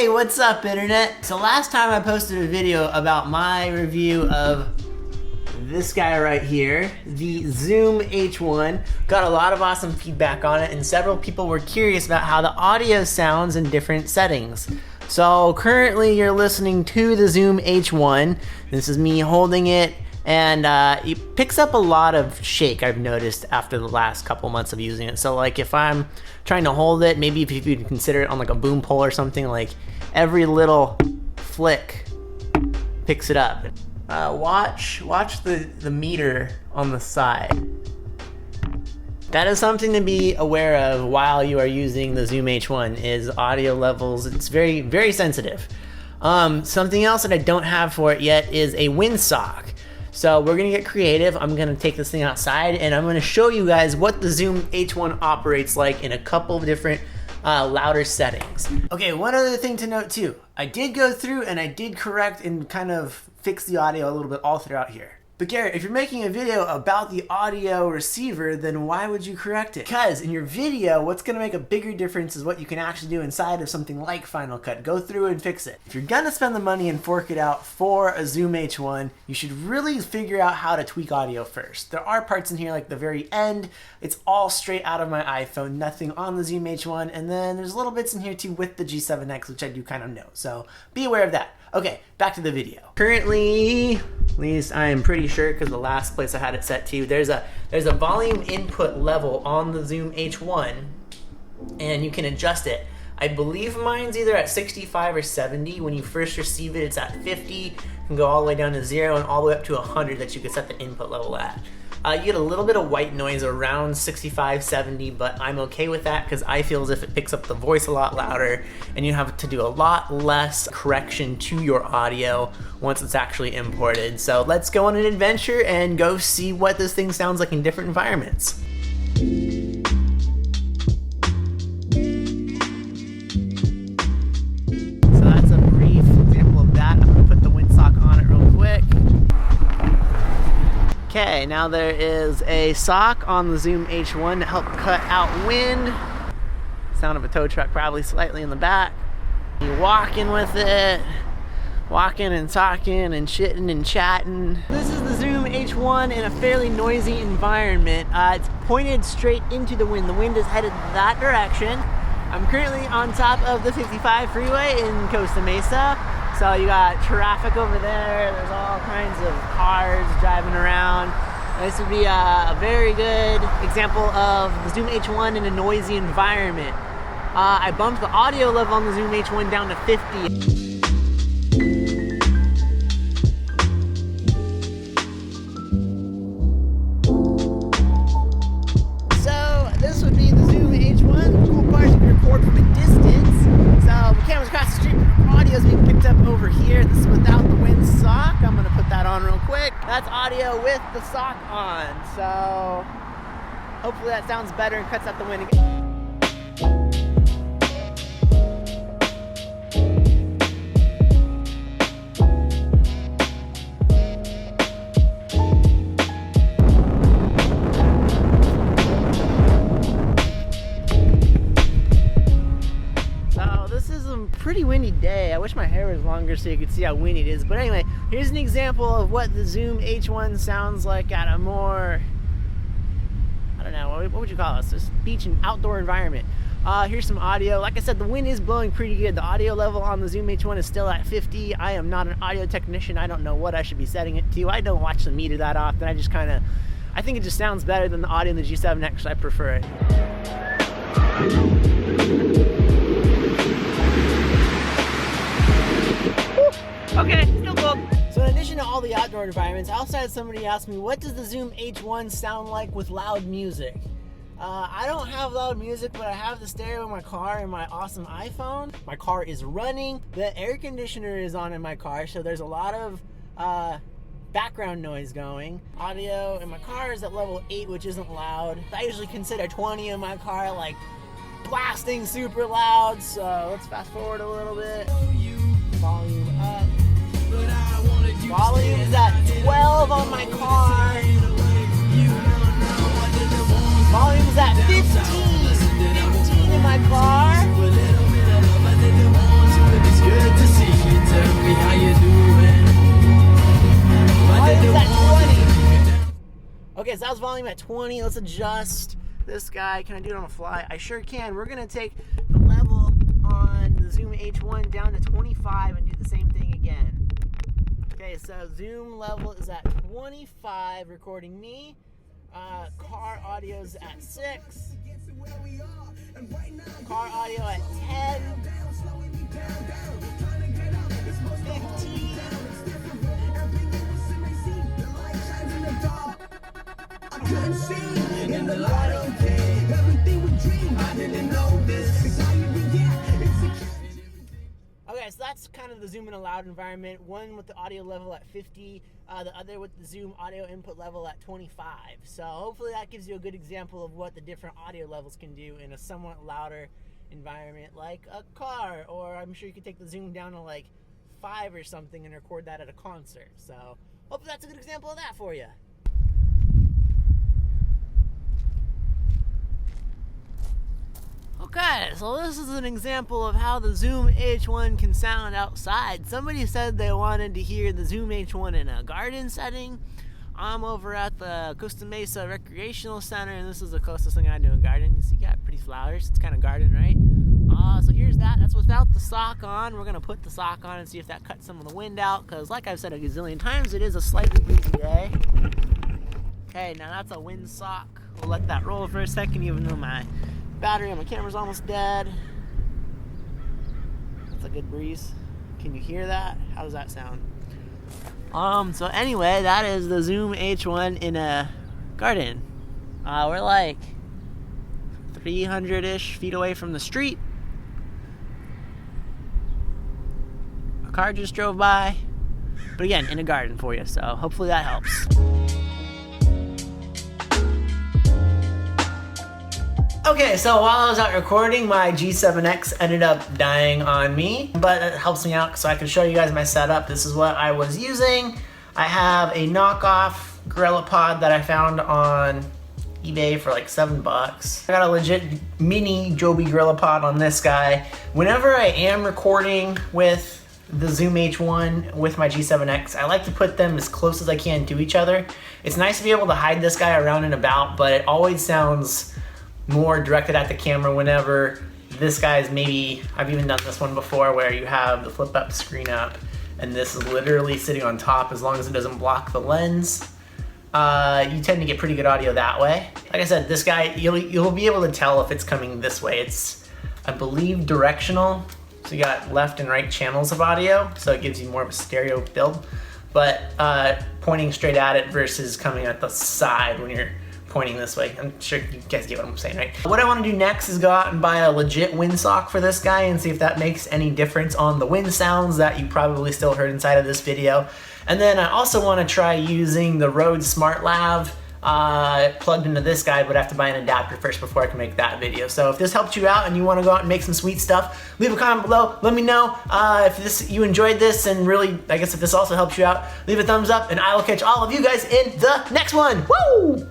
Hey, what's up, internet? So last time I posted a video about my review of this guy right here, the Zoom H1. Got a lot of awesome feedback on it, and several people were curious about how the audio sounds in different settings. So currently you're listening to the Zoom H1. This is me holding it, and it picks up a lot of shake, I've noticed, after the last couple months of using it. So like if I'm trying to hold it, maybe if you could consider it on like a boom pole or something, like every little flick picks it up. Watch the meter on the side. That is something to be aware of while you are using the Zoom H1, is audio levels. It's very, very sensitive. Something else that I don't have for it yet is a windsock. So we're gonna get creative. I'm gonna take this thing outside and I'm gonna show you guys what the Zoom H1 operates like in a couple of different louder settings. Okay, one other thing to note too. I did go through and I did correct and kind of fix the audio a little bit all throughout here. But Garrett, if you're making a video about the audio receiver, then why would you correct it? Because in your video, what's gonna make a bigger difference is what you can actually do inside of something like Final Cut. Go through and fix it. If you're gonna spend the money and fork it out for a Zoom H1, you should really figure out how to tweak audio first. There are parts in here like the very end. It's all straight out of my iPhone, nothing on the Zoom H1. And then there's little bits in here too with the G7x, which I do kind of know. So be aware of that. Okay, back to the video. Currently, at least I am pretty sure, because the last place I had it set to, there's a volume input level on the Zoom H1, and you can adjust it. I believe mine's either at 65 or 70. When you first receive it, it's at 50. You can go all the way down to 0 and all the way up to 100 that you can set the input level at. You get a little bit of white noise around 65, 70, but I'm okay with that because I feel as if it picks up the voice a lot louder and you have to do a lot less correction to your audio once it's actually imported. So let's go on an adventure and go see what this thing sounds like in different environments. So that's a brief example of that. I'm gonna put the windsock on it real quick. Okay, now there is a sock on the Zoom H1 to help cut out wind. Sound of a tow truck probably slightly in the back. You're walking with it, walking and talking and shitting and chatting. This is the Zoom H1 in a fairly noisy environment. It's pointed straight into the wind. The wind is headed that direction. I'm currently on top of the 55 freeway in Costa Mesa. So you got traffic over there, there's all kinds of cars driving around. This would be a very good example of the Zoom H1 in a noisy environment. I bumped the audio level on the Zoom H1 down to 50. So this would be the Zoom H1. The cool part is you can record from a distance. So the camera's across the street, audio is being picked up over here. This is without the wind sock. I'm gonna put that on real quick. That's audio with the sock on. So hopefully that sounds better and cuts out the wind again. Pretty windy day. I wish my hair was longer so you could see how windy it is. But anyway, here's an example of what the Zoom H1 sounds like at a more, I don't know, what would you call this? This beach and outdoor environment. Here's some audio. Like I said, the wind is blowing pretty good. The audio level on the Zoom H1 is still at 50. I am not an audio technician. I don't know what I should be setting it to. I don't watch the meter that often. I think it just sounds better than the audio in the G7x, so I prefer it. Okay, still cool. So in addition to all the outdoor environments, I also had somebody ask me, what does the Zoom H1 sound like with loud music? I don't have loud music, but I have the stereo in my car and my awesome iPhone. My car is running. The air conditioner is on in my car, so there's a lot of background noise going. Audio in my car is at level 8, which isn't loud. I usually consider 20 in my car like blasting super loud, so let's fast forward a little bit. Volume up. Volume is at 12 on my car. Volume is at 15 in my car. volume at 20. Let's adjust this guy. Can I do it on the fly? I sure can. We're gonna take the level on the Zoom H1 down to 25 and do the same thing again. Okay, so zoom level is at 25, recording me. Car audio's at 6. Car audio at 10. 15. Okay, so that's kind of the zoom in a loud environment. One with the audio level at 50, the other with the zoom audio input level at 25. So hopefully that gives you a good example of what the different audio levels can do in a somewhat louder environment like a car, or I'm sure you could take the zoom down to like 5 or something and record that at a concert. So hopefully that's a good example of that for you. Okay, so this is an example of how the Zoom H1 can sound outside. Somebody said they wanted to hear the Zoom H1 in a garden setting. I'm over at the Costa Mesa Recreational Center, and this is the closest thing I do to a garden. You see, you got pretty flowers. It's kind of garden, right? So here's that. That's without the sock on. We're going to put the sock on and see if that cuts some of the wind out, because like I've said a gazillion times, it is a slightly breezy day. Okay, now that's a wind sock. We'll let that roll for a second, even though my battery on my camera's almost dead. That's a good breeze. Can you hear that? How does that sound? So anyway, that is the Zoom H1 in a garden. We're like 300-ish feet away from the street. A car just drove by. But again, in a garden for you, so hopefully that helps. Okay, so while I was out recording, my G7X ended up dying on me, but it helps me out so I can show you guys my setup. This is what I was using. I have a knockoff GorillaPod that I found on eBay for like $7. I got a legit mini Joby GorillaPod on this guy. Whenever I am recording with the Zoom H1 with my G7X, I like to put them as close as I can to each other. It's nice to be able to hide this guy around and about, but it always sounds more directed at the camera whenever this guy's maybe, I've even done this one before where you have the flip up screen up and this is literally sitting on top. As long as it doesn't block the lens, you tend to get pretty good audio that way. Like I said, this guy, you'll be able to tell if it's coming this way. It's, I believe, directional. So you got left and right channels of audio, so it gives you more of a stereo build. But pointing straight at it versus coming at the side when you're pointing this way. I'm sure you guys get what I'm saying, right? What I want to do next is go out and buy a legit windsock for this guy and see if that makes any difference on the wind sounds that you probably still heard inside of this video. And then I also want to try using the Rode SmartLav plugged into this guy, but I have to buy an adapter first before I can make that video. So if this helped you out and you want to go out and make some sweet stuff, leave a comment below. Let me know if you enjoyed this, and really, I guess if this also helps you out, leave a thumbs up, and I will catch all of you guys in the next one. Woo!